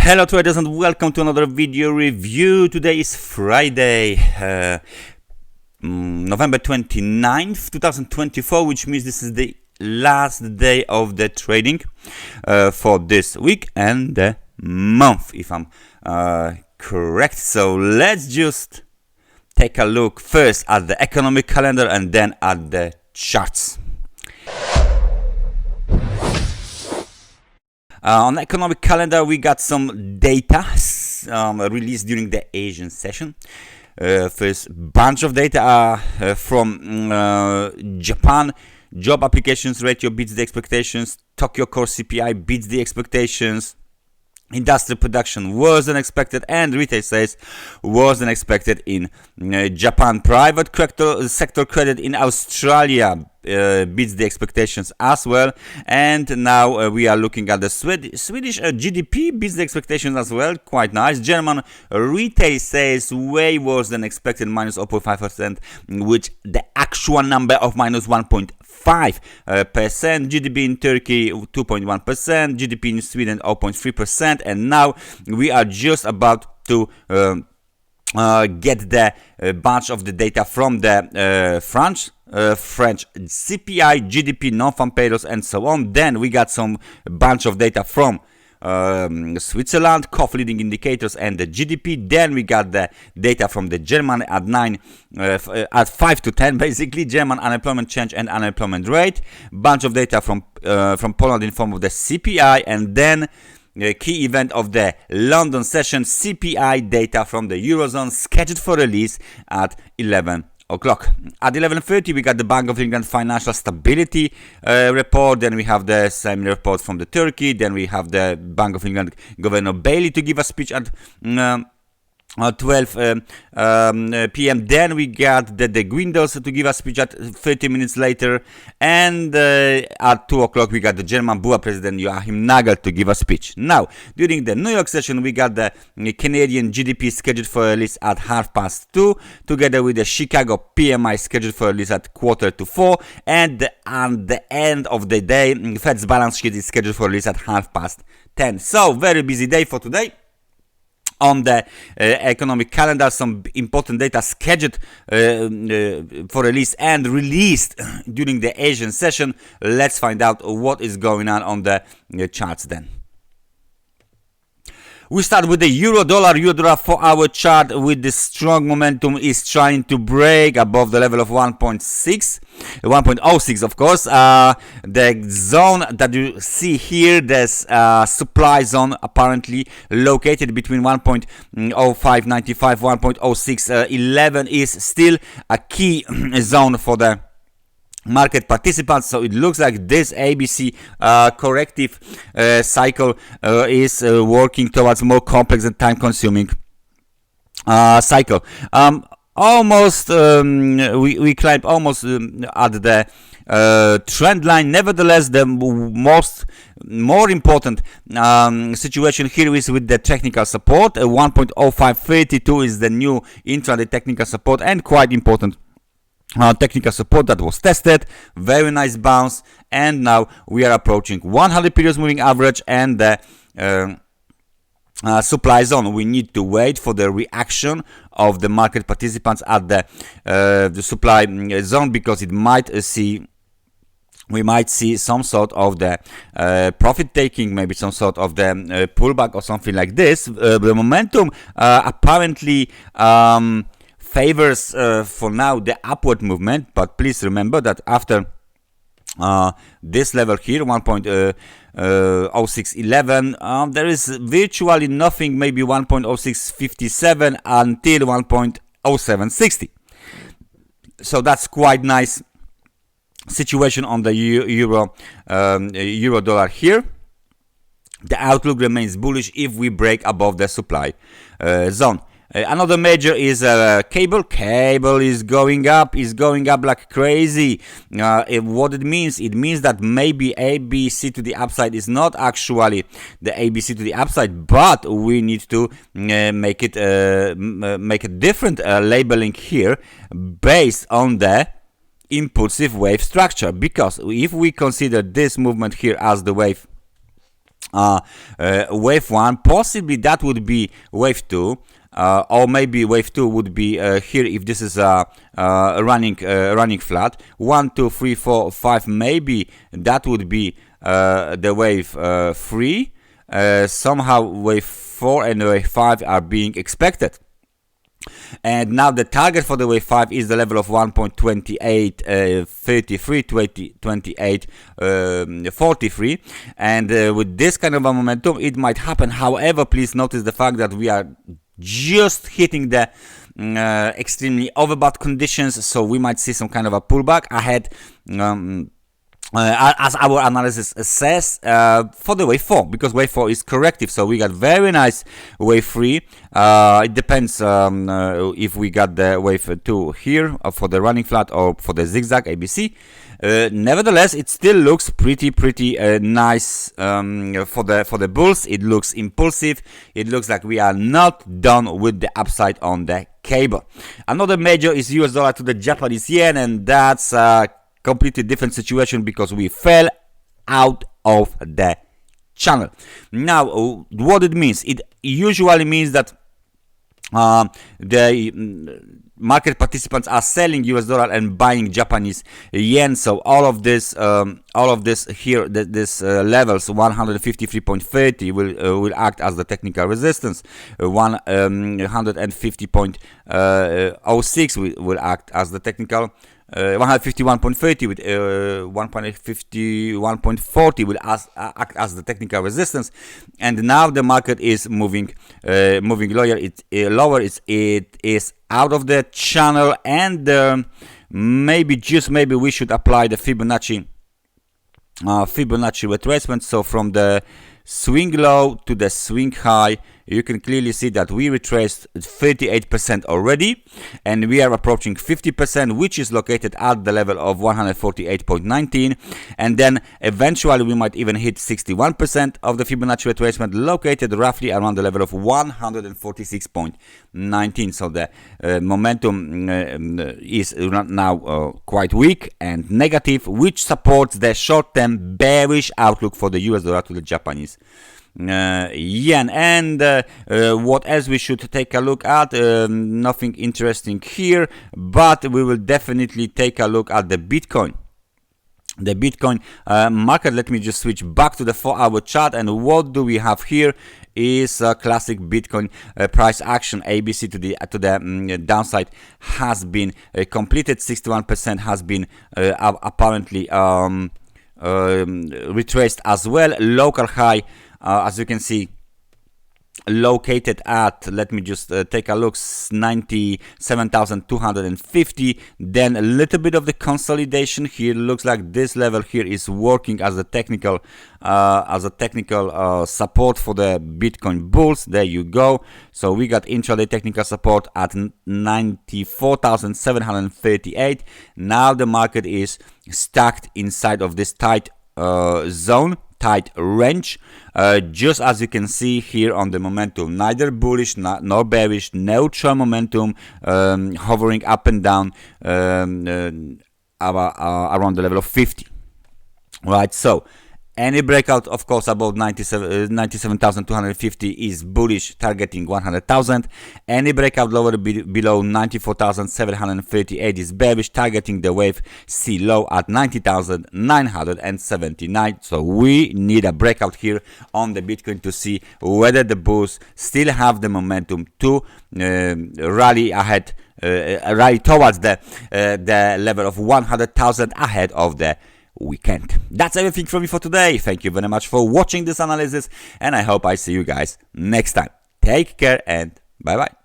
Hello traders and welcome to another video review. Today is Friday, November 29th, 2024, which means this is the last day of the trading for this week and the month, if I'm correct. So let's just take a look first at the economic calendar and then at the charts. On the economic calendar, we got some data released during the Asian session. First bunch of data from Japan. Job applications ratio beats the expectations. Tokyo core CPI beats the expectations. Industrial production worse than expected, and retail sales worse than expected in Japan. Private sector credit in Australia beats the expectations as well. And now we are looking at the Swedish GDP beats the expectations as well. Quite nice. German retail sales way worse than expected, minus 0.5%, which the actual number of minus 1.5%. GDP in Turkey 2.1%, GDP in Sweden 0.3%, and now we are just about to get the bunch of the data from the French CPI, GDP, non-farm payrolls, and so on. Then we got some bunch of data from Switzerland, COF leading indicators, and the GDP. Then we got the data from the German at 5 to 10, basically. German unemployment change and unemployment rate. Bunch of data from Poland in form of the CPI, and then key event of the London session, CPI data from the Eurozone, scheduled for release at 11 o'clock. At 11:30 we got the Bank of England financial stability report. Then we have the same report from the Turkey. Then we have the Bank of England Governor Bailey to give a speech at 12 p.m. Then we got the Guindos to give a speech at 30 minutes later, and at 2 o'clock we got the German Buba president Nagel to give a speech. Now, during the New York session, we got the Canadian GDP scheduled for release at 2:30, together with the Chicago PMI scheduled for release at 3:45, and at the end of the day, Fed's balance sheet is scheduled for release at 10:30. So, very busy day for today. On the economic calendar, some important data scheduled for release and released during the Asian session. Let's find out what is going on the charts then. We start with the euro-dollar. Euro-dollar 4-hour chart with the strong momentum is trying to break above the level of 1.06, of course. The zone that you see here, there's supply zone apparently located between 1.0595, 1.0611 is still a key zone for the market participants. So it looks like this ABC corrective cycle is working towards more complex and time-consuming cycle. Almost we climbed almost at the trend line. Nevertheless, the more important situation here is with the technical support. 1.0532 is the new intraday technical support, and quite important technical support that was tested. Very nice bounce, and now we are approaching 100 periods moving average and the supply zone. We need to wait for the reaction of the market participants at the supply zone, because it might we might see some sort of the profit taking, maybe some sort of the pullback or something like this. The momentum apparently favors for now the upward movement, but please remember that after this level here, 1.0611, there is virtually nothing, maybe 1.0657 until 1.0760. So that's quite nice situation on the euro-dollar here. The outlook remains bullish if we break above the supply zone. Another major is cable. Cable is going up like crazy. What it means that maybe ABC to the upside is not actually the ABC to the upside, but we need to make a different labeling here based on the impulsive wave structure. Because if we consider this movement here as the wave wave 1, possibly that would be wave 2, or maybe wave 2 would be here if this is running flat. 1, 2, 3, 4, 5, maybe that would be the wave 3. Somehow wave 4 and wave 5 are being expected. And now the target for the wave 5 is the level of 1.2833, 2843, and with this kind of a momentum it might happen. However, please notice the fact that we are just hitting the extremely overbought conditions, so we might see some kind of a pullback ahead, as our analysis says, for the wave 4, because wave 4 is corrective. So we got very nice wave 3. It depends if we got the wave 2 here for the running flat or for the zigzag ABC. Nevertheless, it still looks pretty nice for the bulls. It looks impulsive. It looks like we are not done with the upside on the cable. Another major is US dollar to the Japanese yen, and that's completely different situation because we fell out of the channel. Now, what it means? It usually means that the market participants are selling US dollar and buying Japanese yen. So all of this here, this levels 153.30 will act as the technical resistance. 150.06 will act as the technical. 151.30 with 151.40 will act as the technical resistance, and now the market is moving lower. It is out of the channel, and maybe we should apply the Fibonacci retracement. So from the swing low to the swing high, you can clearly see that we retraced 38% already, and we are approaching 50%, which is located at the level of 148.19, and then eventually we might even hit 61% of the Fibonacci retracement, located roughly around the level of 146.19. So the momentum is now quite weak and negative, which supports the short-term bearish outlook for the US dollar to the Japanese yen. And what else we should take a look at? Nothing interesting here, but we will definitely take a look at the Bitcoin. The Bitcoin market. Let me just switch back to the 4-hour chart, and what do we have here is a classic Bitcoin price action. ABC to the downside has been completed. 61% has been apparently retraced as well. Local high, as you can see, located at, let me just take a look, 97,250. Then a little bit of the consolidation here. Looks like this level here is working as a technical support for the Bitcoin bulls. There you go. So we got intraday technical support at 94,738. Now the market is stacked inside of this tight zone, tight range, just as you can see here on the momentum, neither bullish nor bearish, neutral momentum, hovering up and down around the level of 50. Right, so any breakout, of course, above 97,250 is bullish, targeting 100,000. Any breakout lower below 94,738 is bearish, targeting the wave C low at 90,979. So we need a breakout here on the Bitcoin to see whether the bulls still have the momentum to rally ahead, rally towards the level of 100,000 ahead of the weekend. That's everything from me for today. Thank you very much for watching this analysis, and I hope I see you guys next time. Take care and bye bye.